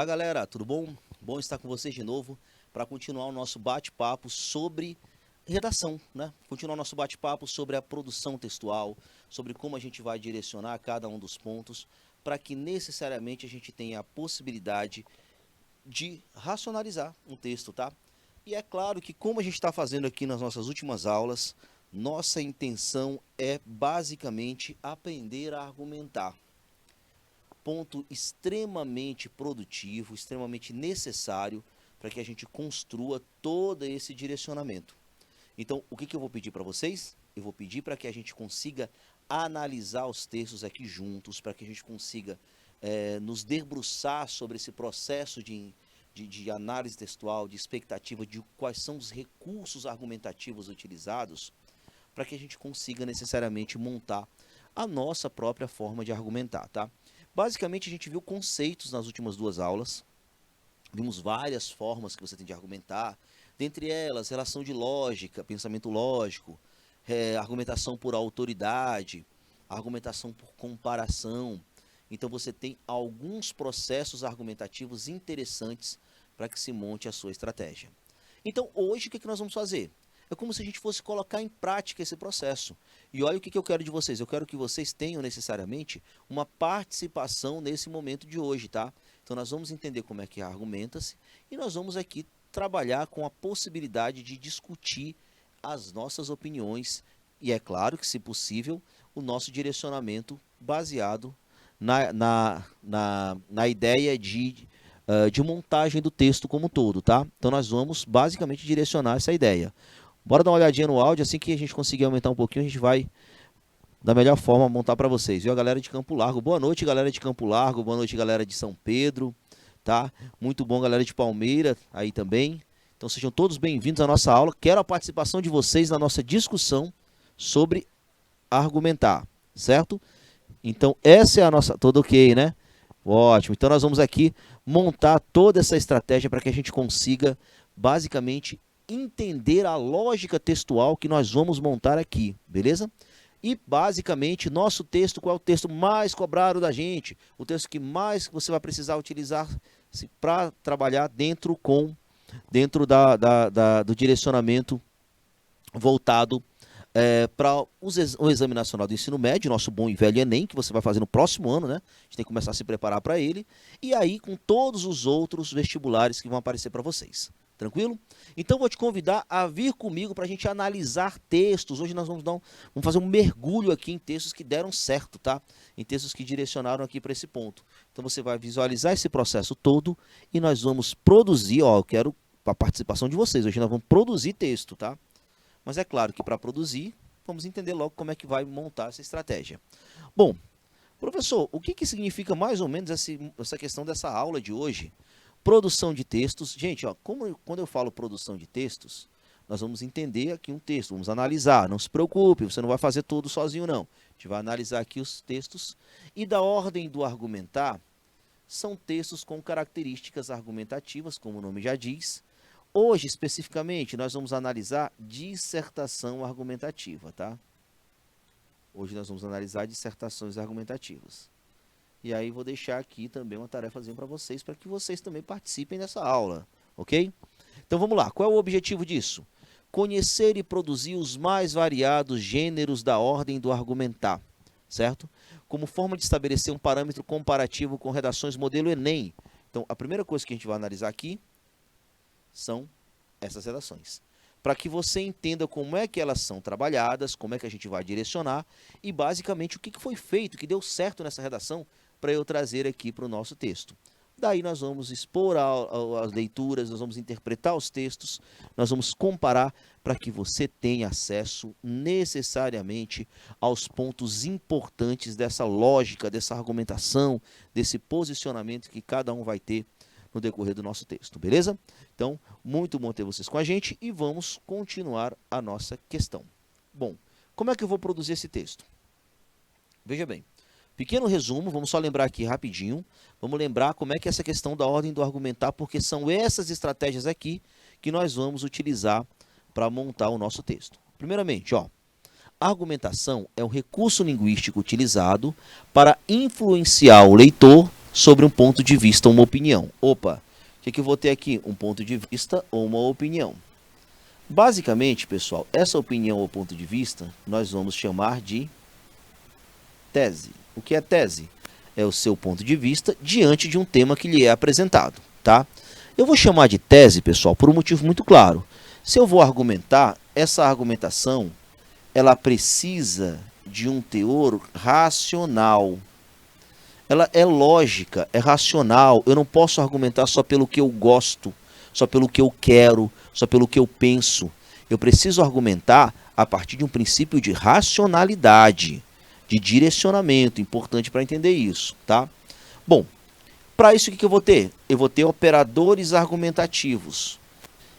Fala galera, tudo bom? Bom estar com vocês de novo para continuar o nosso bate-papo sobre redação, né? Continuar o nosso bate-papo sobre a produção textual, sobre como a gente vai direcionar cada um dos pontos para que necessariamente a gente tenha a possibilidade de racionalizar um texto, tá? E é claro que como a gente está fazendo aqui nas nossas últimas aulas, nossa intenção é basicamente aprender a argumentar. Ponto extremamente produtivo, extremamente necessário para que a gente construa todo esse direcionamento. Então, o que eu vou pedir para vocês? Eu vou pedir para que a gente consiga analisar os textos aqui juntos, para que a gente consiga nos debruçar sobre esse processo de análise textual, de expectativa, de quais são os recursos argumentativos utilizados, para que a gente consiga necessariamente montar a nossa própria forma de argumentar, tá? Basicamente, a gente viu conceitos nas últimas duas aulas, vimos várias formas que você tem de argumentar, dentre elas, relação de lógica, pensamento lógico, argumentação por autoridade, argumentação por comparação. Então, você tem alguns processos argumentativos interessantes para que se monte a sua estratégia. Então, hoje, o que nós vamos fazer? É como se a gente fosse colocar em prática esse processo. E olha o que eu quero de vocês. Eu quero que vocês tenham necessariamente uma participação nesse momento de hoje, tá? Então nós vamos entender como é que argumenta-se e nós vamos aqui trabalhar com a possibilidade de discutir as nossas opiniões e, é claro que, se possível, o nosso direcionamento baseado na ideia de montagem do texto como um todo, tá? Então nós vamos basicamente direcionar essa ideia. Bora dar uma olhadinha no áudio, assim que a gente conseguir aumentar um pouquinho, a gente vai, da melhor forma, montar para vocês. Viu, a galera de Campo Largo? Boa noite, galera de Campo Largo, boa noite, galera de São Pedro, tá? Muito bom, galera de Palmeira, aí também. Então sejam todos bem-vindos à nossa aula. Quero a participação de vocês na nossa discussão sobre argumentar, certo? Então essa é a nossa... Tudo ok, né? Ótimo. Então nós vamos aqui montar toda essa estratégia para que a gente consiga, basicamente, entender a lógica textual que nós vamos montar aqui, beleza? E basicamente, nosso texto, qual é o texto mais cobrado da gente? O texto que mais você vai precisar utilizar para trabalhar dentro do direcionamento voltado para o Exame Nacional do Ensino Médio, nosso bom e velho Enem, que você vai fazer no próximo ano, né? A gente tem que começar a se preparar para ele. E aí com todos os outros vestibulares que vão aparecer para vocês. Tranquilo? Então vou te convidar a vir comigo para a gente analisar textos. Hoje nós vamos fazer um mergulho aqui em textos que deram certo, tá? Em textos que direcionaram aqui para esse ponto. Então você vai visualizar esse processo todo e nós vamos produzir, ó, eu quero a participação de vocês. Hoje nós vamos produzir texto, tá? Mas é claro que para produzir, vamos entender logo como é que vai montar essa estratégia. Bom, professor, o que significa mais ou menos essa questão dessa aula de hoje? Produção de textos. Gente, ó, quando eu falo produção de textos, nós vamos entender aqui um texto, vamos analisar. Não se preocupe, você não vai fazer tudo sozinho, não. A gente vai analisar aqui os textos. E da ordem do argumentar, são textos com características argumentativas, como o nome já diz. Hoje, especificamente, nós vamos analisar dissertação argumentativa, tá? Hoje nós vamos analisar dissertações argumentativas. E aí vou deixar aqui também uma tarefazinha para vocês, para que vocês também participem dessa aula, ok? Então vamos lá, qual é o objetivo disso? Conhecer e produzir os mais variados gêneros da ordem do argumentar, certo? Como forma de estabelecer um parâmetro comparativo com redações modelo Enem. Então a primeira coisa que a gente vai analisar aqui são essas redações. Para que você entenda como é que elas são trabalhadas, como é que a gente vai direcionar e basicamente o que foi feito, o que deu certo nessa redação para eu trazer aqui para o nosso texto. Daí nós vamos expor as leituras, nós vamos interpretar os textos, nós vamos comparar para que você tenha acesso necessariamente aos pontos importantes dessa lógica, dessa argumentação, desse posicionamento que cada um vai ter no decorrer do nosso texto, beleza? Então, muito bom ter vocês com a gente e vamos continuar a nossa questão. Bom, como é que eu vou produzir esse texto? Veja bem. Pequeno resumo, vamos só lembrar aqui rapidinho, vamos lembrar como é que é essa questão da ordem do argumentar, porque são essas estratégias aqui que nós vamos utilizar para montar o nosso texto. Primeiramente, ó, a argumentação é um recurso linguístico utilizado para influenciar o leitor sobre um ponto de vista ou uma opinião. Opa, o que eu vou ter aqui? Um ponto de vista ou uma opinião. Basicamente, pessoal, essa opinião ou ponto de vista nós vamos chamar de tese. O que é tese? É o seu ponto de vista diante de um tema que lhe é apresentado, tá? Eu vou chamar de tese, pessoal, por um motivo muito claro. Se eu vou argumentar, essa argumentação, ela precisa de um teor racional. Ela é lógica, é racional. Eu não posso argumentar só pelo que eu gosto, só pelo que eu quero, só pelo que eu penso. Eu preciso argumentar a partir de um princípio de racionalidade, de direcionamento, importante para entender isso, tá? Bom, para isso o que eu vou ter? Eu vou ter operadores argumentativos.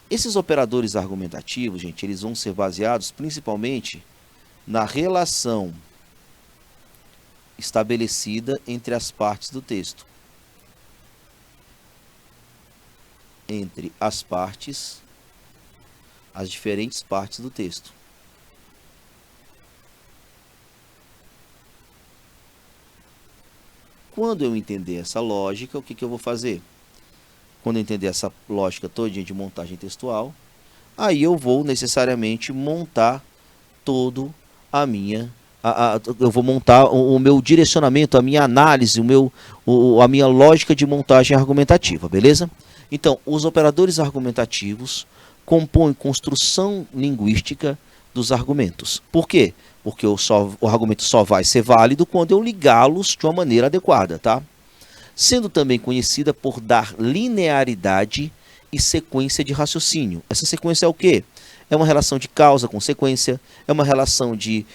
Esses operadores argumentativos, gente, eles vão ser baseados principalmente na relação estabelecida entre as partes do texto. Entre as partes, as diferentes partes do texto. Quando eu entender essa lógica, o que eu vou fazer? Quando eu entender essa lógica todinha de montagem textual, aí eu vou necessariamente montar todo a minha... eu vou montar o meu direcionamento, a minha análise, a minha lógica de montagem argumentativa, beleza? Então, os operadores argumentativos compõem construção linguística dos argumentos. Por quê? Porque o argumento só vai ser válido quando eu ligá-los de uma maneira adequada, tá? Sendo também conhecida por dar linearidade e sequência de raciocínio. Essa sequência é o quê? É uma relação de causa-consequência, é uma relação de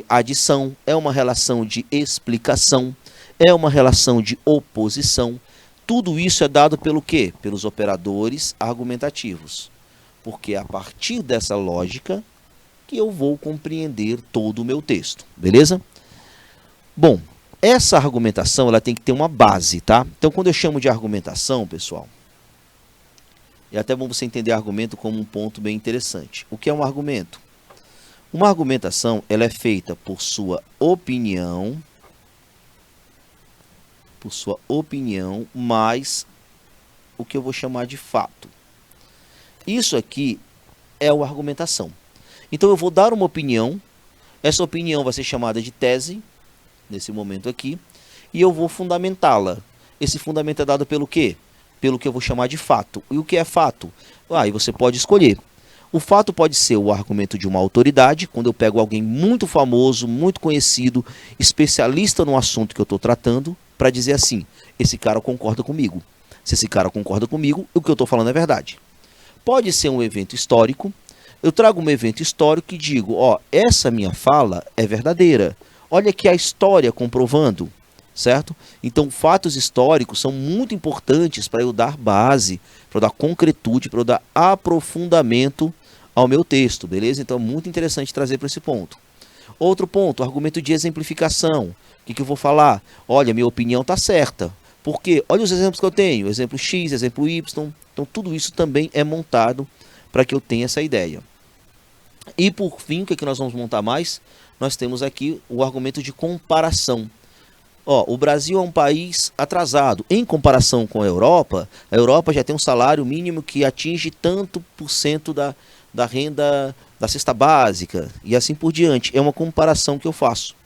adição, é uma relação de explicação, é uma relação de oposição. Tudo isso é dado pelo quê? Pelos operadores argumentativos. Porque é a partir dessa lógica que eu vou compreender todo o meu texto, beleza? Bom, essa argumentação ela tem que ter uma base, tá? Então, quando eu chamo de argumentação, pessoal, é até bom você entender argumento como um ponto bem interessante. O que é um argumento? Uma argumentação ela é feita por sua opinião, mais o que eu vou chamar de fato. Isso aqui é a argumentação. Então eu vou dar uma opinião, essa opinião vai ser chamada de tese, nesse momento aqui, e eu vou fundamentá-la. Esse fundamento é dado pelo quê? Pelo que eu vou chamar de fato. E o que é fato? Aí você pode escolher. O fato pode ser o argumento de uma autoridade, quando eu pego alguém muito famoso, muito conhecido, especialista no assunto que eu estou tratando, para dizer assim, esse cara concorda comigo. Se esse cara concorda comigo, o que eu estou falando é verdade. Pode ser um evento histórico. Eu trago um evento histórico e digo, ó, essa minha fala é verdadeira. Olha aqui a história comprovando, certo? Então, fatos históricos são muito importantes para eu dar base, para eu dar concretude, para eu dar aprofundamento ao meu texto, beleza? Então, é muito interessante trazer para esse ponto. Outro ponto, argumento de exemplificação. O que eu vou falar? Olha, minha opinião está certa. Por quê? Olha os exemplos que eu tenho. Exemplo X, exemplo Y. Então, tudo isso também é montado para que eu tenha essa ideia. E, por fim, o que nós vamos montar mais? Nós temos aqui o argumento de comparação. Ó, o Brasil é um país atrasado. Em comparação com a Europa já tem um salário mínimo que atinge tanto por cento da renda da cesta básica e assim por diante. É uma comparação que eu faço.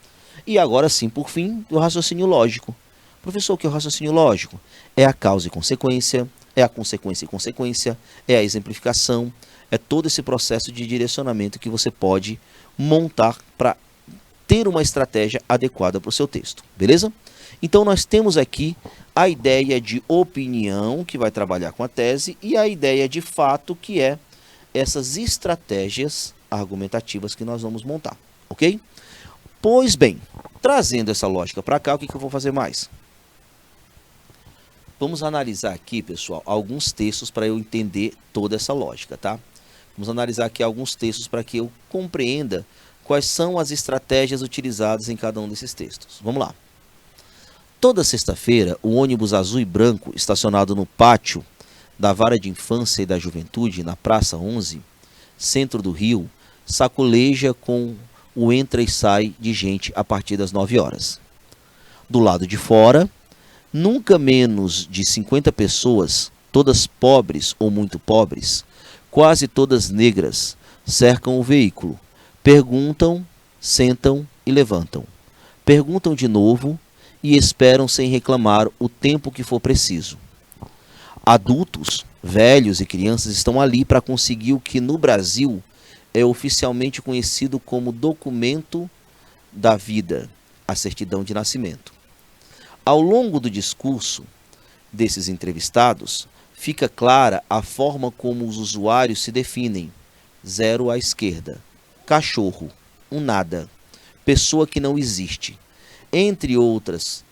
E agora sim, por fim, o raciocínio lógico. Professor, o que é o raciocínio lógico? É a causa e consequência, é a consequência e consequência, é a exemplificação, é todo esse processo de direcionamento que você pode montar para ter uma estratégia adequada para o seu texto, beleza? Então nós temos aqui a ideia de opinião, que vai trabalhar com a tese, e a ideia de fato, que é essas estratégias argumentativas que nós vamos montar, ok? Pois bem, trazendo essa lógica para cá, o que eu vou fazer mais? Vamos analisar aqui, pessoal, alguns textos para eu entender toda essa lógica, tá? Vamos analisar aqui alguns textos para que eu compreenda quais são as estratégias utilizadas em cada um desses textos. Vamos lá. Toda sexta-feira, o ônibus azul e branco estacionado no pátio da Vara de Infância e da Juventude, na Praça 11, centro do Rio, sacoleja com o entra e sai de gente a partir das 9 horas. Do lado de fora, Nunca menos de 50 pessoas, todas pobres ou muito pobres, quase todas negras, cercam o veículo. Perguntam, sentam e levantam. Perguntam de novo e esperam sem reclamar o tempo que for preciso. Adultos, velhos e crianças estão ali para conseguir o que no Brasil é oficialmente conhecido como documento da vida, a certidão de nascimento. Ao longo do discurso desses entrevistados, fica clara a forma como os usuários se definem. 0 à esquerda. Cachorro, um nada. Pessoa que não existe. Entre outras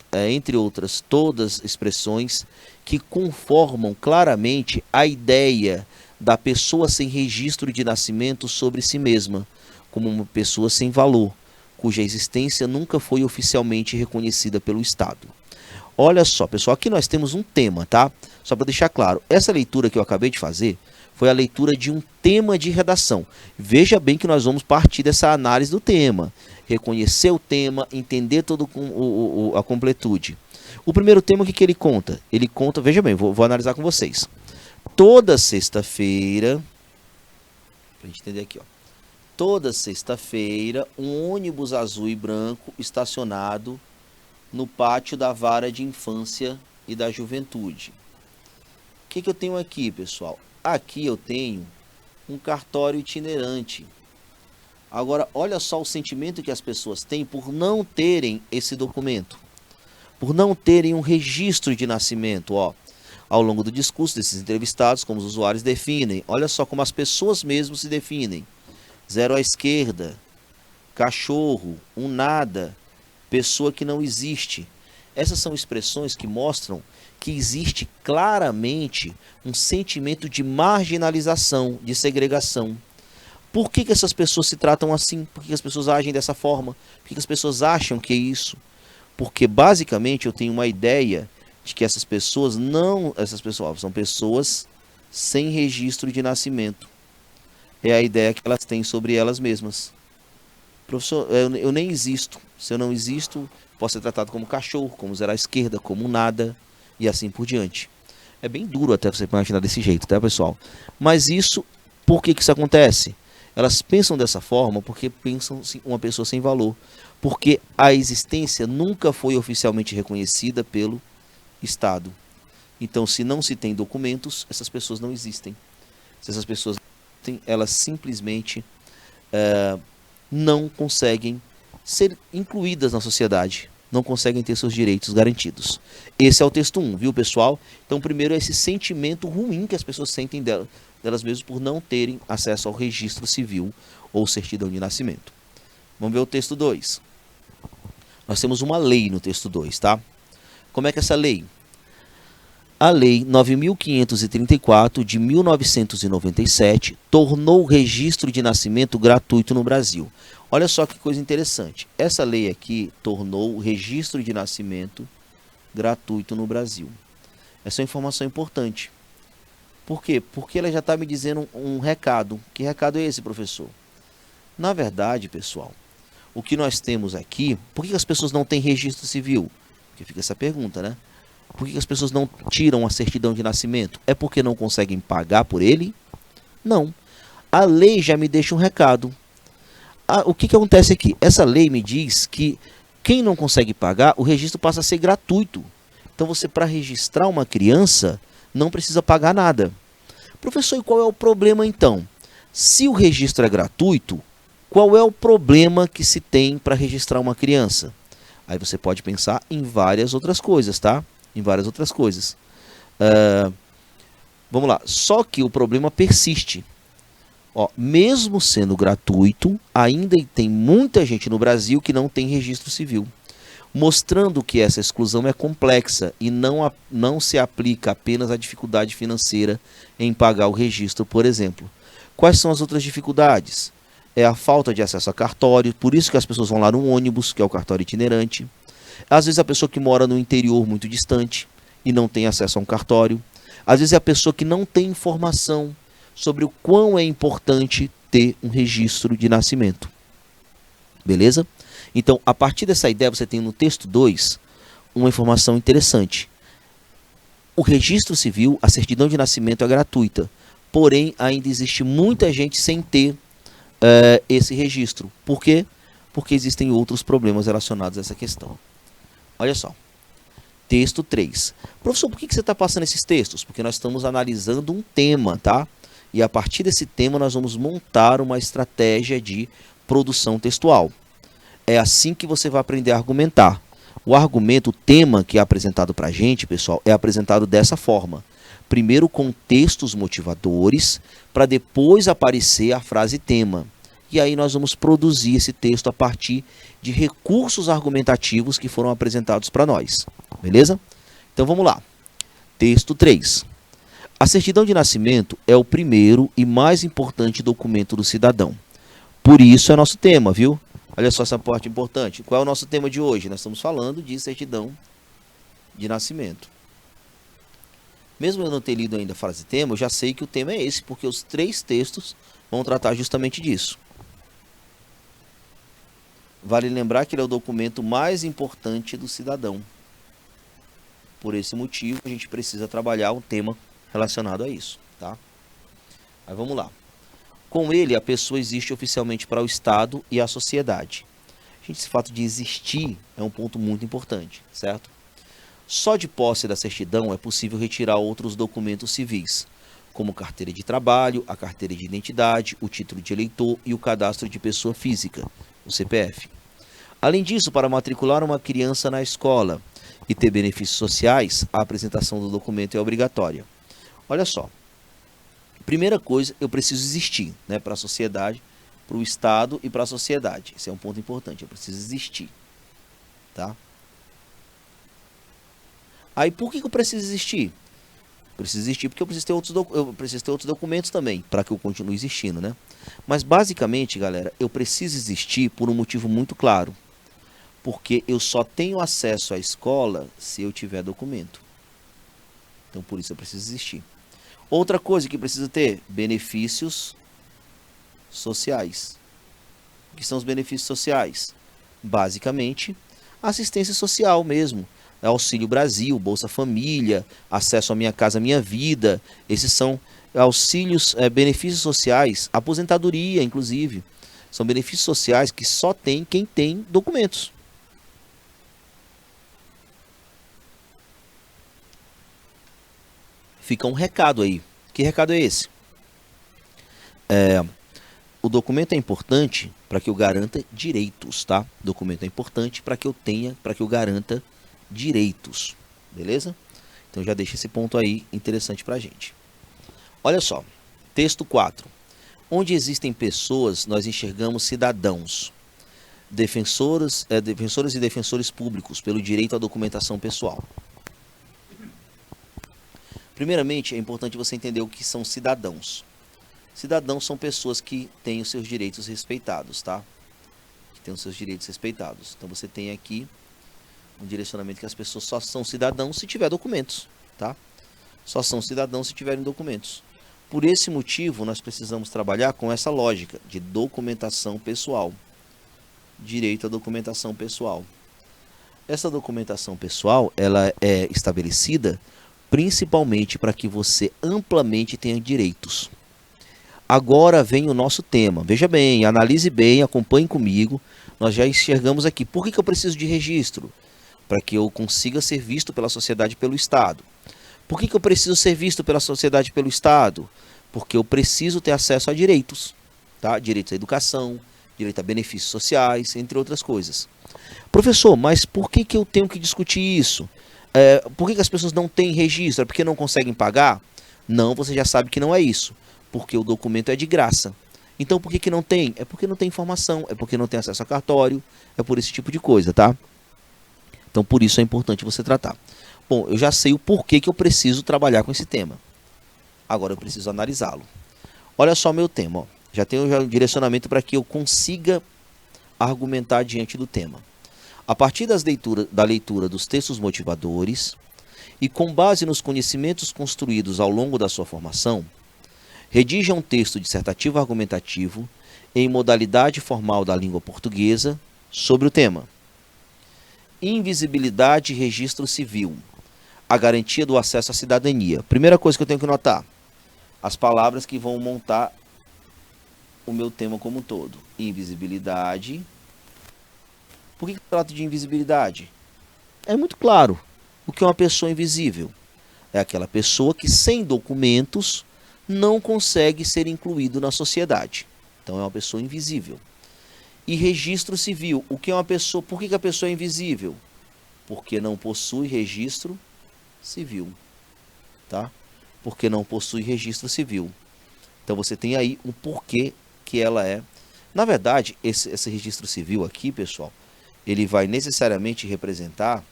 todas expressões que conformam claramente a ideia da pessoa sem registro de nascimento sobre si mesma, como uma pessoa sem valor, cuja existência nunca foi oficialmente reconhecida pelo Estado. Olha só, pessoal, aqui nós temos um tema, tá? Só para deixar claro, essa leitura que eu acabei de fazer foi a leitura de um tema de redação. Veja bem que nós vamos partir dessa análise do tema, reconhecer o tema, entender toda a completude. O primeiro tema, o que ele conta? Ele conta, veja bem, vou analisar com vocês. Toda sexta-feira, para a gente entender aqui, ó. Toda sexta-feira, um ônibus azul e branco estacionado no pátio da Vara de Infância e da Juventude. O que eu tenho aqui, pessoal? Aqui eu tenho um cartório itinerante. Agora, olha só o sentimento que as pessoas têm por não terem esse documento, por não terem um registro de nascimento, ó. Ao longo do discurso desses entrevistados, como os usuários definem, olha só como as pessoas mesmo se definem. 0 à esquerda, cachorro, um nada, pessoa que não existe. Essas são expressões que mostram que existe claramente um sentimento de marginalização, de segregação. Por que essas pessoas se tratam assim? Por que as pessoas agem dessa forma? Por que as pessoas acham que é isso? Porque basicamente eu tenho uma ideia de que essas pessoas são pessoas sem registro de nascimento. É a ideia que elas têm sobre elas mesmas. Professor, eu nem existo. Se eu não existo, posso ser tratado como cachorro, como 0 à esquerda, como nada, e assim por diante. É bem duro até você imaginar desse jeito, tá, pessoal? Mas isso, por que isso acontece? Elas pensam dessa forma porque pensam uma pessoa sem valor. Porque a existência nunca foi oficialmente reconhecida pelo Estado. Então, se não se tem documentos, essas pessoas não existem. Se essas pessoas não existem, elas simplesmente não conseguem ser incluídas na sociedade, não conseguem ter seus direitos garantidos. Esse é o texto 1, viu, pessoal? Então, primeiro é esse sentimento ruim que as pessoas sentem delas mesmas por não terem acesso ao registro civil ou certidão de nascimento. Vamos ver o texto 2. Nós temos uma lei no texto 2, tá? Como é que é essa lei? A Lei 9.534 de 1997 tornou o registro de nascimento gratuito no Brasil. Olha só que coisa interessante. Essa lei aqui tornou o registro de nascimento gratuito no Brasil. Essa é uma informação importante. Por quê? Porque ela já está me dizendo um recado. Que recado é esse, professor? Na verdade, pessoal, o que nós temos aqui... Por que as pessoas não têm registro civil? Porque fica essa pergunta, né? Por que as pessoas não tiram a certidão de nascimento? É porque não conseguem pagar por ele? Não. A lei já me deixa um recado. O que acontece aqui? Essa lei me diz que quem não consegue pagar, o registro passa a ser gratuito. Então você, para registrar uma criança, não precisa pagar nada. Professor, e qual é o problema então? Se o registro é gratuito, qual é o problema que se tem para registrar uma criança? Aí você pode pensar em várias outras coisas, tá? Em várias outras coisas. Vamos lá. Só que o problema persiste. Ó, mesmo sendo gratuito, ainda tem muita gente no Brasil que não tem registro civil, mostrando que essa exclusão é complexa e não se aplica apenas à dificuldade financeira em pagar o registro, por exemplo. Quais são as outras dificuldades? É a falta de acesso a cartório, por isso que as pessoas vão lá no ônibus, que é o cartório itinerante. Às vezes a pessoa que mora no interior muito distante e não tem acesso a um cartório. Às vezes é a pessoa que não tem informação sobre o quão é importante ter um registro de nascimento. Beleza? Então, a partir dessa ideia, você tem no texto 2 uma informação interessante. O registro civil, a certidão de nascimento é gratuita, porém ainda existe muita gente sem ter esse registro. Por quê? Porque existem outros problemas relacionados a essa questão. Olha só. Texto 3. Professor, por que você está passando esses textos? Porque nós estamos analisando um tema, tá? E a partir desse tema nós vamos montar uma estratégia de produção textual. É assim que você vai aprender a argumentar. O argumento, o tema que é apresentado para a gente, pessoal, é apresentado dessa forma. Primeiro com textos motivadores, para depois aparecer a frase tema. E aí nós vamos produzir esse texto a partir de recursos argumentativos que foram apresentados para nós. Beleza? Então vamos lá. Texto 3. A certidão de nascimento é o primeiro e mais importante documento do cidadão. Por isso é nosso tema, viu? Olha só essa parte importante. Qual é o nosso tema de hoje? Nós estamos falando de certidão de nascimento. Mesmo eu não ter lido ainda a frase tema, eu já sei que o tema é esse, porque os 3 textos vão tratar justamente disso. Vale lembrar que ele é o documento mais importante do cidadão. Por esse motivo, a gente precisa trabalhar um tema relacionado a isso, tá? Aí vamos lá. Com ele, a pessoa existe oficialmente para o Estado e a sociedade. Gente, esse fato de existir é um ponto muito importante, certo? Só de posse da certidão é possível retirar outros documentos civis, como carteira de trabalho, a carteira de identidade, o título de eleitor e o cadastro de pessoa física, o CPF. Além disso, para matricular uma criança na escola e ter benefícios sociais, a apresentação do documento é obrigatória. Olha só. Primeira coisa, eu preciso existir, né, para a sociedade, para o Estado e para a sociedade. Esse é um ponto importante, eu preciso existir. Tá? Aí, por que eu preciso existir? Preciso existir porque eu preciso ter outros documentos também, para que eu continue existindo, né? Mas, basicamente, galera, eu preciso existir por um motivo muito claro. Porque eu só tenho acesso à escola se eu tiver documento. Então, por isso eu preciso existir. Outra coisa que precisa ter, benefícios sociais. O que são os benefícios sociais? Basicamente, assistência social mesmo. Auxílio Brasil, Bolsa Família, acesso à Minha Casa Minha Vida. Esses são auxílios, benefícios sociais, aposentadoria, inclusive. São benefícios sociais que só tem quem tem documentos. Fica um recado aí. Que recado é esse? O documento é importante para que eu garanta direitos, tá? O documento é importante para que eu garanta direitos, beleza? Então já deixa esse ponto aí interessante para a gente. Olha só, texto 4. Onde existem pessoas, nós enxergamos cidadãos, defensores e defensores públicos pelo direito à documentação pessoal. Primeiramente, é importante você entender o que são cidadãos. Cidadãos são pessoas que têm os seus direitos respeitados, tá? Que têm os seus direitos respeitados. Então você tem aqui um direcionamento que as pessoas só são cidadãos se tiver documentos, tá? Só são cidadãos se tiverem documentos. Por esse motivo, nós precisamos trabalhar com essa lógica de documentação pessoal. Direito à documentação pessoal. Essa documentação pessoal, ela é estabelecida principalmente para que você amplamente tenha direitos. Agora vem o nosso tema. Veja bem, analise bem, acompanhe comigo. Nós já enxergamos aqui. Por que eu preciso de registro? Para que eu consiga ser visto pela sociedade e pelo Estado. Por que eu preciso ser visto pela sociedade e pelo Estado? Porque eu preciso ter acesso a direitos. Tá? Direitos à educação, direito a benefícios sociais, entre outras coisas. Professor, mas por que eu tenho que discutir isso? Por que as pessoas não têm registro? É porque não conseguem pagar? Não, você já sabe que não é isso. Porque o documento é de graça. Então por que não tem? É porque não tem informação, é porque não tem acesso a cartório, é por esse tipo de coisa, tá? Então por isso é importante você tratar. Bom, eu já sei o porquê que eu preciso trabalhar com esse tema. Agora eu preciso analisá-lo. Olha só meu tema, ó. Já tenho um direcionamento para que eu consiga argumentar diante do tema. A partir da leitura dos textos motivadores e com base nos conhecimentos construídos ao longo da sua formação, redija um texto dissertativo argumentativo em modalidade formal da língua portuguesa sobre o tema. invisibilidade e registro civil, a garantia do acesso à cidadania. Primeira coisa que eu tenho que notar, as palavras que vão montar o meu tema como um todo. Invisibilidade. Por que trata de invisibilidade? É muito claro. O que é uma pessoa invisível? É aquela pessoa que sem documentos não consegue ser incluído na sociedade. Então é uma pessoa invisível. E registro civil. O que é uma pessoa? Por que a pessoa é invisível? Porque não possui registro civil. Tá? Porque não possui registro civil. Então você tem aí um porquê que ela é. Na verdade, esse registro civil aqui, pessoal, ele vai necessariamente representar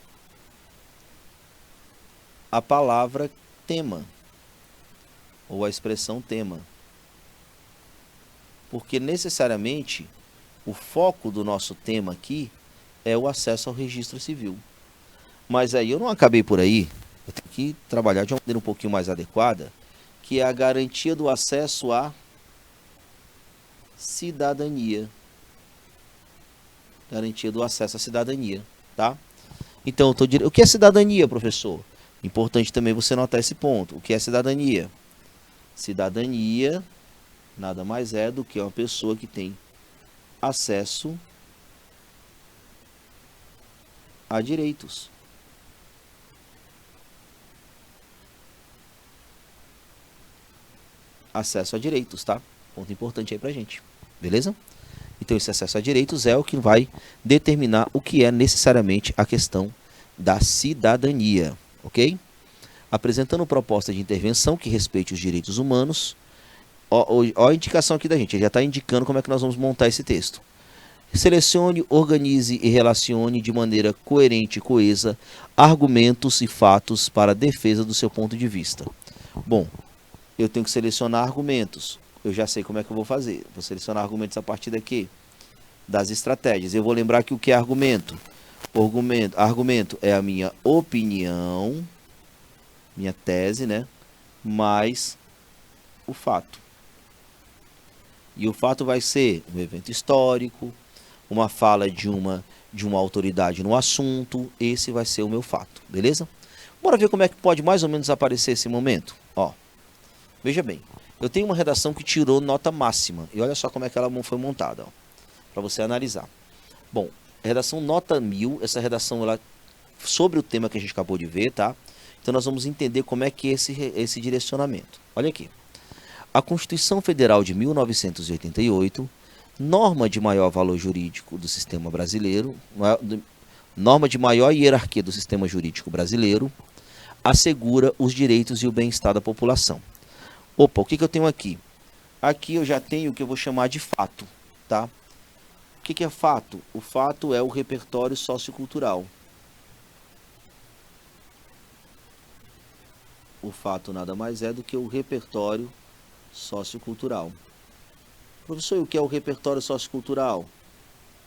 a palavra tema, ou a expressão tema. Porque necessariamente o foco do nosso tema aqui é o acesso ao registro civil. Mas aí eu não acabei por aí, eu tenho que trabalhar de uma maneira um pouquinho mais adequada, que é a garantia do acesso à cidadania. Garantia do acesso à cidadania, tá? Então, o que é cidadania, professor? Importante também você notar esse ponto. O que é cidadania? Cidadania nada mais é do que uma pessoa que tem acesso a direitos. Acesso a direitos, tá? Ponto importante aí pra gente, beleza? Então esse acesso a direitos é o que vai determinar o que é necessariamente a questão da cidadania, ok? Apresentando proposta de intervenção que respeite os direitos humanos. Ó a indicação aqui da gente, ele já está indicando como é que nós vamos montar esse texto. Selecione, organize e relacione de maneira coerente e coesa argumentos e fatos para a defesa do seu ponto de vista. Bom, eu tenho que selecionar argumentos. Eu já sei como é que eu vou fazer. Vou selecionar argumentos a partir daqui, das estratégias. Eu vou lembrar que o que é argumento? Argumento é a minha opinião, minha tese, né? Mais o fato. E o fato vai ser um evento histórico, uma fala de uma autoridade no assunto. Esse vai ser o meu fato, beleza? Bora ver como é que pode mais ou menos aparecer esse momento. Ó, veja bem, eu tenho uma redação que tirou nota máxima. E olha só como é que ela foi montada, para você analisar. Bom, redação nota 1000, essa redação ela sobre o tema que a gente acabou de ver, tá? Então nós vamos entender como é que é esse direcionamento. Olha aqui. A Constituição Federal de 1988, norma de maior valor jurídico do sistema brasileiro, norma de maior hierarquia do sistema jurídico brasileiro, assegura os direitos e o bem-estar da população. Opa, o que eu tenho aqui? Aqui eu já tenho o que eu vou chamar de fato, tá? O que é fato? O fato é o repertório sociocultural. O fato nada mais é do que o repertório sociocultural. Professor, e o que é o repertório sociocultural?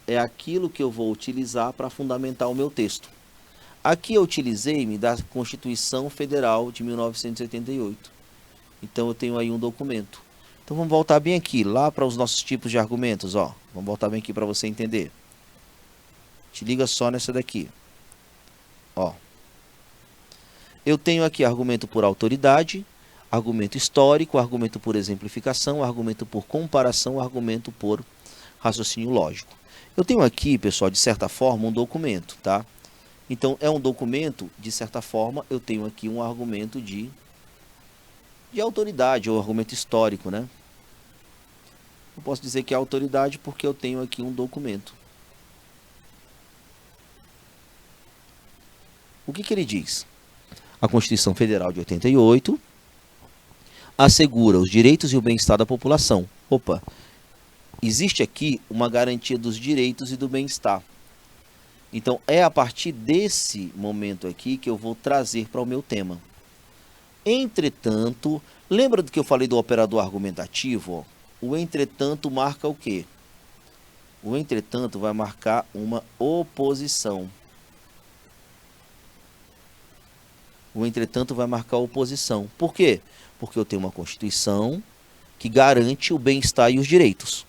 É aquilo que eu vou utilizar para fundamentar o meu texto. Aqui eu utilizei-me da Constituição Federal de 1988. Então eu tenho aí um documento. Então vamos voltar bem aqui, lá para os nossos tipos de argumentos, ó. Vamos voltar bem aqui para você entender. Te liga só nessa daqui. Ó. Eu tenho aqui argumento por autoridade, argumento histórico, argumento por exemplificação, argumento por comparação, argumento por raciocínio lógico. Eu tenho aqui, pessoal, de certa forma, um documento, tá? Então, é um documento, de certa forma, eu tenho aqui um argumento de autoridade, ou argumento histórico, né? Eu posso dizer que é autoridade porque eu tenho aqui um documento. O que ele diz? A Constituição Federal de 88 assegura os direitos e o bem-estar da população. Opa, existe aqui uma garantia dos direitos e do bem-estar. Então, é a partir desse momento aqui que eu vou trazer para o meu tema. Entretanto, lembra do que eu falei do operador argumentativo? O entretanto marca o quê? O entretanto vai marcar uma oposição. O entretanto vai marcar oposição. Por quê? Porque eu tenho uma Constituição que garante o bem-estar e os direitos.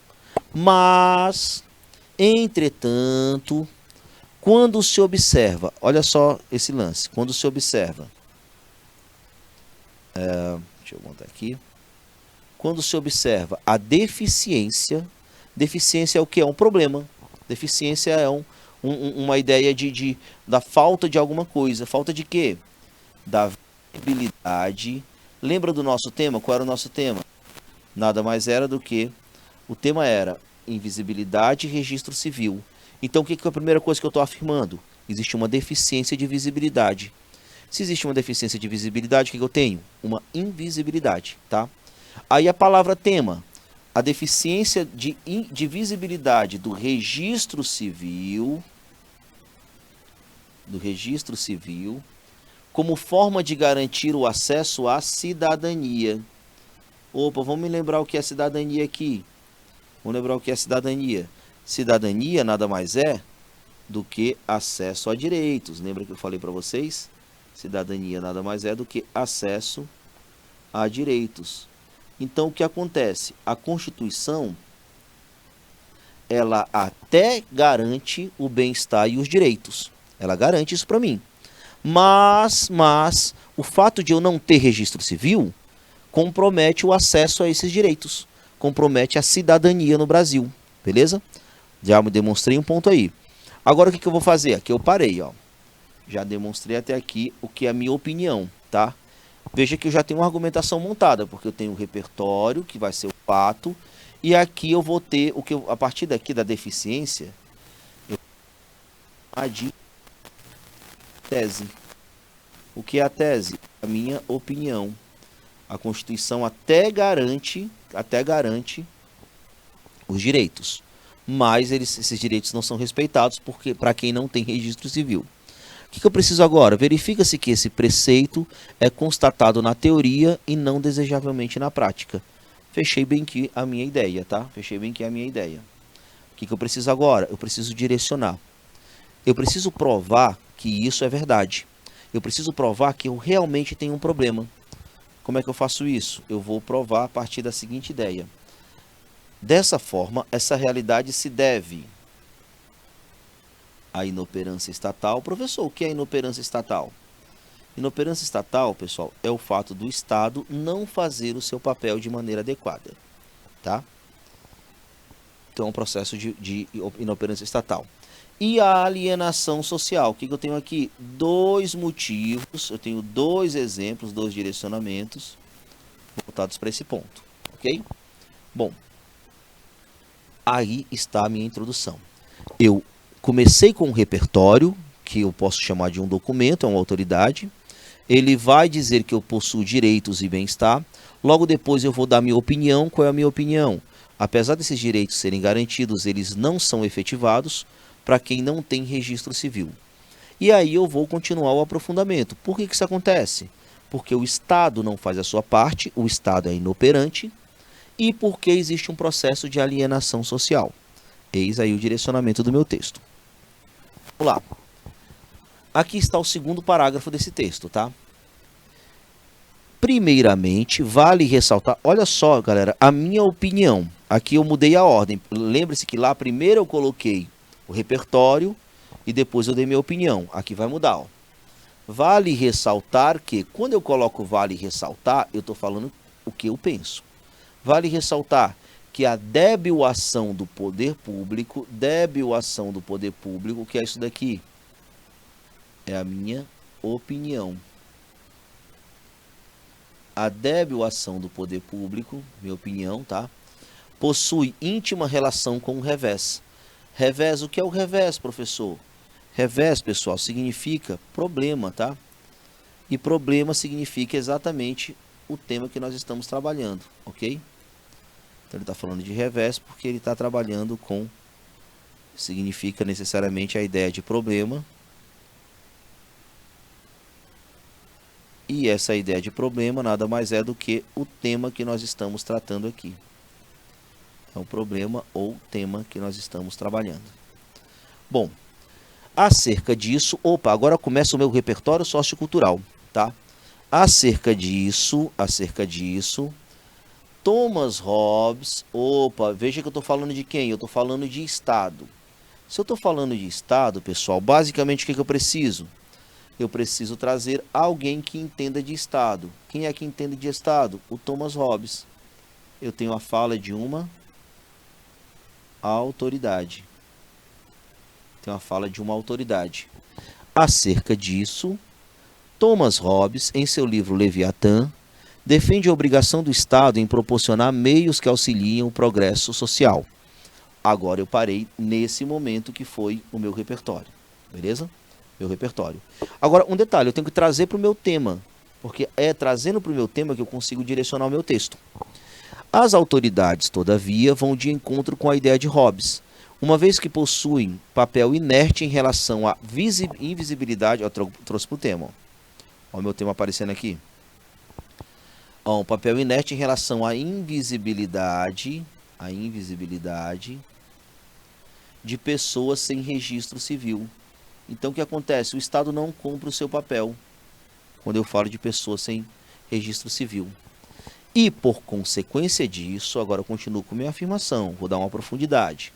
Mas, entretanto, Quando se observa, olha só esse lance, quando se observa, deixa eu montar aqui, quando se observa a deficiência, deficiência é o que? É um problema, deficiência é uma ideia da falta de alguma coisa, falta de quê? Da visibilidade. Lembra do nosso tema? Qual era o nosso tema? Nada mais era do que, o tema era invisibilidade e registro civil. Então, o que é a primeira coisa que eu estou afirmando? Existe uma deficiência de visibilidade. Se existe uma deficiência de visibilidade, o que eu tenho? Uma invisibilidade, tá? Aí a palavra tema, a deficiência de visibilidade do registro civil, como forma de garantir o acesso à cidadania. Opa, vamos me lembrar o que é cidadania aqui. Vamos lembrar o que é cidadania. Cidadania nada mais é do que acesso a direitos. Lembra que eu falei para vocês? Cidadania nada mais é do que acesso a direitos. Então, o que acontece? A Constituição, ela até garante o bem-estar e os direitos. Ela garante isso para mim. Mas o fato de eu não ter registro civil compromete o acesso a esses direitos. Compromete a cidadania no Brasil. Beleza? Já me demonstrei um ponto aí. Agora o que eu vou fazer? Aqui eu parei, ó. Já demonstrei até aqui o que é a minha opinião, tá? Veja que eu já tenho uma argumentação montada, porque eu tenho um repertório, que vai ser o fato, e aqui eu vou ter, a partir daqui da deficiência, eu vou de tese. O que é a tese? A minha opinião. A Constituição até garante os direitos, mas esses direitos não são respeitados porque para quem não tem registro civil. O que eu preciso agora? Verifica-se que esse preceito é constatado na teoria e não desejavelmente na prática. Fechei bem aqui a minha ideia, tá? Fechei bem aqui a minha ideia. O que eu preciso agora? Eu preciso direcionar. Eu preciso provar que isso é verdade. Eu preciso provar que eu realmente tenho um problema. Como é que eu faço isso? Eu vou provar a partir da seguinte ideia. Dessa forma, essa realidade se deve à inoperância estatal. Professor, o que é inoperância estatal? Inoperância estatal, pessoal, é o fato do Estado não fazer o seu papel de maneira adequada, tá? Então, é um processo de inoperância estatal. E a alienação social, o que eu tenho aqui? Dois motivos, eu tenho dois exemplos, dois direcionamentos voltados para esse ponto, ok? Bom, aí está a minha introdução. Eu comecei com um repertório, que eu posso chamar de um documento, é uma autoridade. Ele vai dizer que eu possuo direitos e bem-estar. Logo depois eu vou dar minha opinião. Qual é a minha opinião? Apesar desses direitos serem garantidos, eles não são efetivados para quem não tem registro civil. E aí eu vou continuar o aprofundamento. Por que isso acontece? Porque o Estado não faz a sua parte, o Estado é inoperante, e porque existe um processo de alienação social. Eis aí o direcionamento do meu texto. Vamos lá. Aqui está o segundo parágrafo desse texto, tá? Primeiramente, vale ressaltar, olha só, galera, a minha opinião. Aqui eu mudei a ordem. Lembre-se que lá primeiro eu coloquei o repertório e depois eu dei minha opinião. Aqui vai mudar, ó. Vale ressaltar que, quando eu coloco vale ressaltar, eu estou falando o que eu penso. Vale ressaltar que a débil ação do poder público, o que é isso daqui? É a minha opinião. A débil ação do poder público, minha opinião, tá? Possui íntima relação com o revés. Revés, o que é o revés, professor? Revés, pessoal, significa problema, tá? E problema significa exatamente o tema que nós estamos trabalhando, ok? Então ele está falando de revés porque ele está trabalhando com, significa necessariamente a ideia de problema. E essa ideia de problema nada mais é do que o tema que nós estamos tratando aqui. É um problema ou tema que nós estamos trabalhando. Bom, acerca disso, agora começa o meu repertório sociocultural, tá? Acerca disso, Thomas Hobbes, veja que eu estou falando de quem? Eu estou falando de Estado. Se eu estou falando de Estado, pessoal, basicamente o que eu preciso? Eu preciso trazer alguém que entenda de Estado. Quem é que entende de Estado? O Thomas Hobbes. Eu tenho a fala de uma autoridade. Tenho a fala de uma autoridade. Acerca disso, Thomas Hobbes, em seu livro Leviatã, defende a obrigação do Estado em proporcionar meios que auxiliem o progresso social. Agora eu parei nesse momento que foi o meu repertório. Beleza? Meu repertório. Agora, um detalhe, eu tenho que trazer para o meu tema, porque é trazendo para o meu tema que eu consigo direcionar o meu texto. As autoridades, todavia, vão de encontro com a ideia de Hobbes, uma vez que possuem papel inerte em relação à invisibilidade. Eu trouxe para o tema. Olha o meu tema aparecendo aqui. Um papel inerte em relação à invisibilidade de pessoas sem registro civil. Então o que acontece? O Estado não cumpre o seu papel quando eu falo de pessoas sem registro civil. E por consequência disso, agora eu continuo com minha afirmação, vou dar uma profundidade.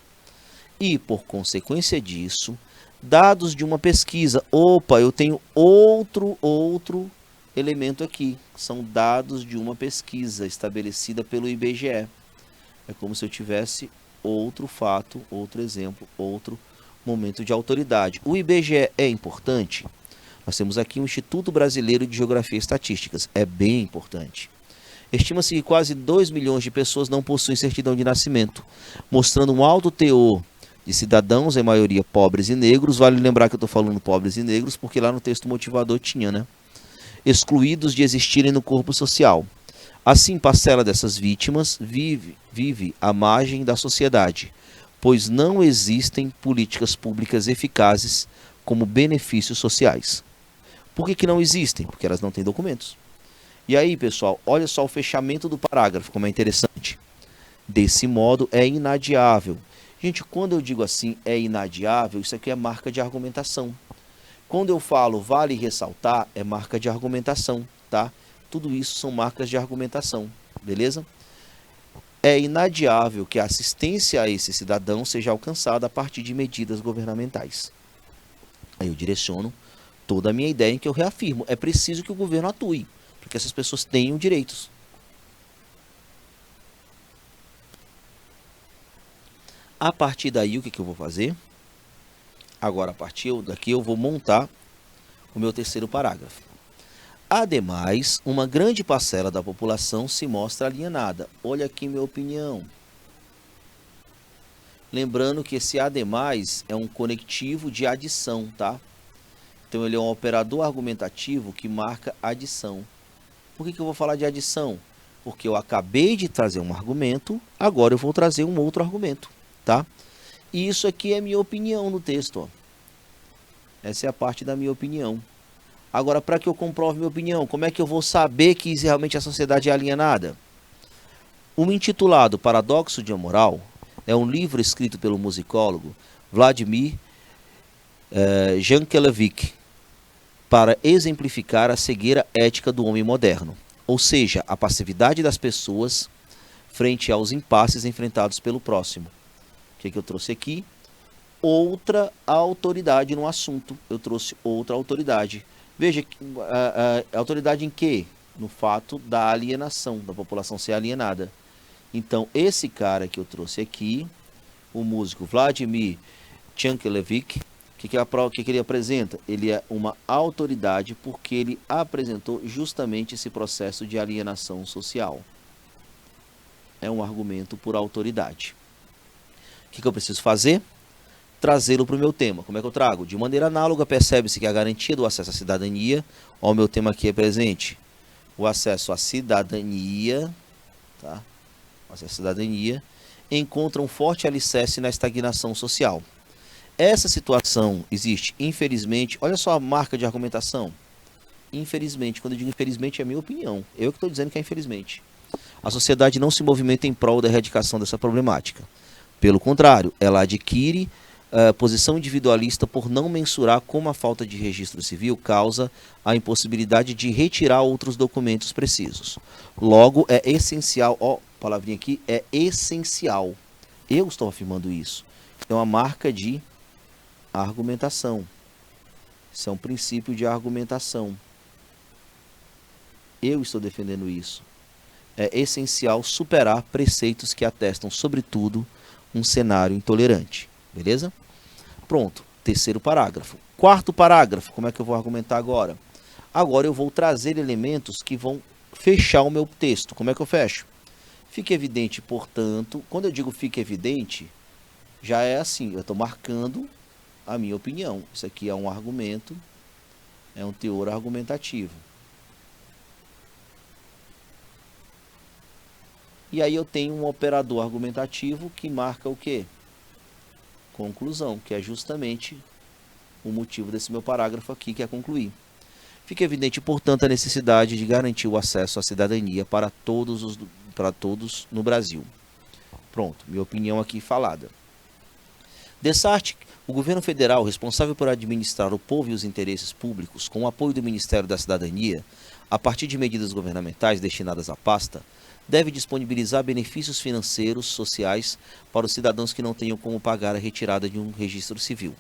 E por consequência disso, dados de uma pesquisa, opa, eu tenho outro elemento aqui, são dados de uma pesquisa estabelecida pelo IBGE. É como se eu tivesse outro fato, outro exemplo, outro momento de autoridade. O IBGE é importante? Nós temos aqui o Instituto Brasileiro de Geografia e Estatísticas, é bem importante. Estima-se que quase 2 milhões de pessoas não possuem certidão de nascimento, mostrando um alto teor de cidadãos, em maioria pobres e negros. Vale lembrar que eu estou falando pobres e negros, porque lá no texto motivador tinha, né? Excluídos de existirem no corpo social. Assim, parcela dessas vítimas vive à margem da sociedade, pois não existem políticas públicas eficazes como benefícios sociais. Por que não existem? Porque elas não têm documentos. E aí, pessoal, olha só o fechamento do parágrafo, como é interessante. Desse modo, é inadiável. Gente, quando eu digo assim, é inadiável, isso aqui é marca de argumentação. Quando eu falo vale ressaltar, é marca de argumentação, tá? Tudo isso são marcas de argumentação, beleza? É inadiável que a assistência a esse cidadão seja alcançada a partir de medidas governamentais. Aí eu direciono toda a minha ideia em que eu reafirmo, é preciso que o governo atue, para que essas pessoas tenham direitos. A partir daí, o que eu vou fazer? Agora, a partir daqui, eu vou montar o meu terceiro parágrafo. Ademais, uma grande parcela da população se mostra alienada. Olha aqui minha opinião. Lembrando que esse ademais é um conectivo de adição, tá? Então ele é um operador argumentativo que marca adição. Por que eu vou falar de adição? Porque eu acabei de trazer um argumento, agora eu vou trazer um outro argumento, tá? E isso aqui é minha opinião no texto, ó. Essa é a parte da minha opinião. Agora, para que eu comprove minha opinião, como é que eu vou saber que realmente a sociedade é alienada? O intitulado Paradoxo de Amoral é um livro escrito pelo musicólogo Vladimir Jankelevich para exemplificar a cegueira ética do homem moderno, ou seja, a passividade das pessoas frente aos impasses enfrentados pelo próximo. O que eu trouxe aqui? Outra autoridade no assunto. Eu trouxe outra autoridade. Veja, autoridade em quê? No fato da alienação, da população ser alienada. Então, esse cara que eu trouxe aqui, o músico Vladimir Jankelevich, o que ele apresenta? Ele é uma autoridade porque ele apresentou justamente esse processo de alienação social. É um argumento por autoridade. O que eu preciso fazer? Trazê-lo para o meu tema. Como é que eu trago? De maneira análoga, percebe-se que a garantia do acesso à cidadania, ó, o meu tema aqui é presente, o acesso à cidadania, tá? O acesso à cidadania, encontra um forte alicerce na estagnação social. Essa situação existe, infelizmente, olha só a marca de argumentação. Infelizmente, quando eu digo infelizmente é a minha opinião, eu que estou dizendo que é infelizmente. A sociedade não se movimenta em prol da erradicação dessa problemática. Pelo contrário, ela adquire posição individualista por não mensurar como a falta de registro civil causa a impossibilidade de retirar outros documentos precisos. Logo, é essencial, ó, palavrinha aqui, é essencial. Eu estou afirmando isso. É uma marca de argumentação. Isso é um princípio de argumentação. Eu estou defendendo isso. É essencial superar preceitos que atestam, sobretudo, um cenário intolerante. Beleza? Pronto. Terceiro parágrafo. Quarto parágrafo. Como é que eu vou argumentar agora? Agora eu vou trazer elementos que vão fechar o meu texto. Como é que eu fecho? Fica evidente, portanto, quando eu digo fica evidente, já é assim, eu estou marcando a minha opinião. Isso aqui é um argumento, é um teor argumentativo. E aí eu tenho um operador argumentativo que marca o quê? Conclusão, que é justamente o motivo desse meu parágrafo aqui, que é concluir. Fica evidente, portanto, a necessidade de garantir o acesso à cidadania para todos no Brasil. Pronto, minha opinião aqui falada. Dessarte, o governo federal, responsável por administrar o povo e os interesses públicos, com o apoio do Ministério da Cidadania, a partir de medidas governamentais destinadas à pasta, deve disponibilizar benefícios financeiros, sociais, para os cidadãos que não tenham como pagar a retirada de um registro civil.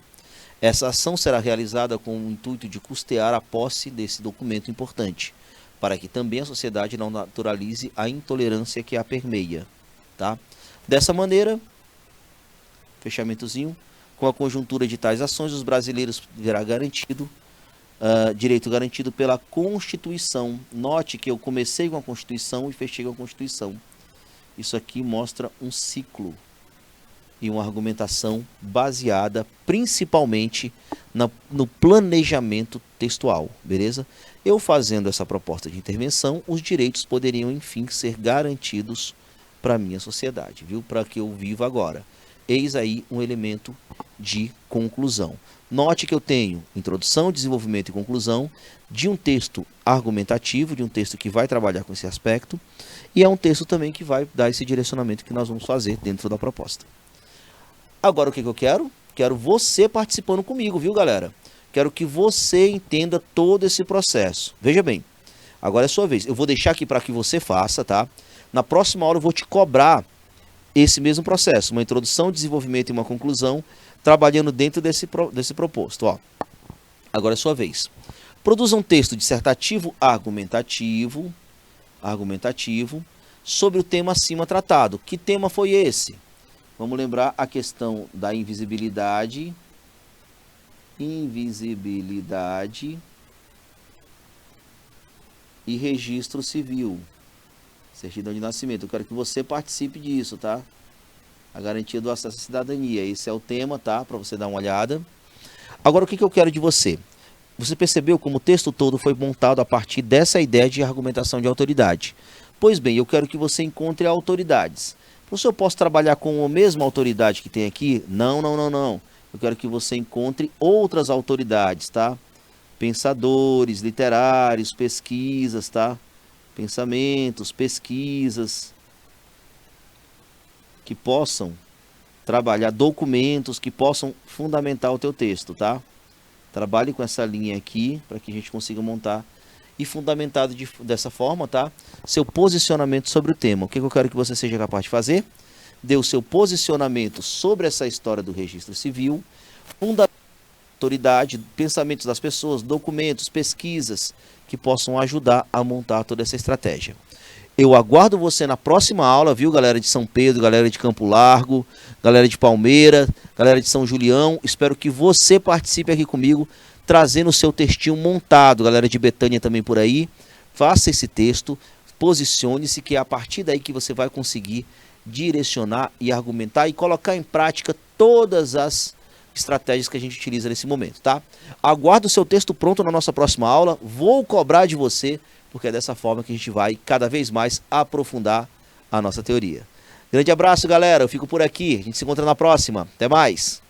Essa ação será realizada com o intuito de custear a posse desse documento importante, para que também a sociedade não naturalize a intolerância que a permeia. Tá? Dessa maneira, fechamentozinho, com a conjuntura de tais ações, os brasileiros verá garantido, direito garantido pela Constituição. Note que eu comecei com a Constituição e fechei com a Constituição. Isso aqui mostra um ciclo e uma argumentação baseada principalmente no planejamento textual, beleza? Eu fazendo essa proposta de intervenção, os direitos poderiam, enfim, ser garantidos para a minha sociedade, viu? Para que eu viva agora. Eis aí um elemento de conclusão. Note que eu tenho introdução, desenvolvimento e conclusão de um texto argumentativo, de um texto que vai trabalhar com esse aspecto, e é um texto também que vai dar esse direcionamento que nós vamos fazer dentro da proposta. Agora o que eu quero? Quero você participando comigo, viu, galera? Quero que você entenda todo esse processo. Veja bem, agora é a sua vez. Eu vou deixar aqui para que você faça, tá? Na próxima aula eu vou te cobrar esse mesmo processo, uma introdução, desenvolvimento e uma conclusão, trabalhando dentro desse proposto. Ó. Agora é a sua vez. Produza um texto dissertativo argumentativo sobre o tema acima tratado. Que tema foi esse? Vamos lembrar a questão da invisibilidade e registro civil. Certidão de nascimento. Eu quero que você participe disso, tá? A garantia do acesso à cidadania. Esse é o tema, tá? Para você dar uma olhada. Agora, o que eu quero de você? Você percebeu como o texto todo foi montado a partir dessa ideia de argumentação de autoridade. Pois bem, eu quero que você encontre autoridades. Professor, eu posso trabalhar com a mesma autoridade que tem aqui? Não. Eu quero que você encontre outras autoridades, tá? Pensadores, literários, pesquisas, tá? Pensamentos, pesquisas, que possam trabalhar, documentos que possam fundamentar o teu texto, tá? Trabalhe com essa linha aqui, para que a gente consiga montar e fundamentado dessa forma, tá? Seu posicionamento sobre o tema. O que eu quero que você seja capaz de fazer? Dê o seu posicionamento sobre essa história do registro civil, fundamento da autoridade, pensamentos das pessoas, documentos, pesquisas, que possam ajudar a montar toda essa estratégia. Eu aguardo você na próxima aula, viu, galera de São Pedro, galera de Campo Largo, galera de Palmeira, galera de São Julião. Espero que você participe aqui comigo, trazendo o seu textinho montado, galera de Betânia também por aí. Faça esse texto, posicione-se, que é a partir daí que você vai conseguir direcionar e argumentar e colocar em prática todas as estratégias que a gente utiliza nesse momento, tá? Aguardo o seu texto pronto na nossa próxima aula. Vou cobrar de você, porque é dessa forma que a gente vai cada vez mais aprofundar a nossa teoria. Grande abraço, galera. Eu fico por aqui. A gente se encontra na próxima. Até mais.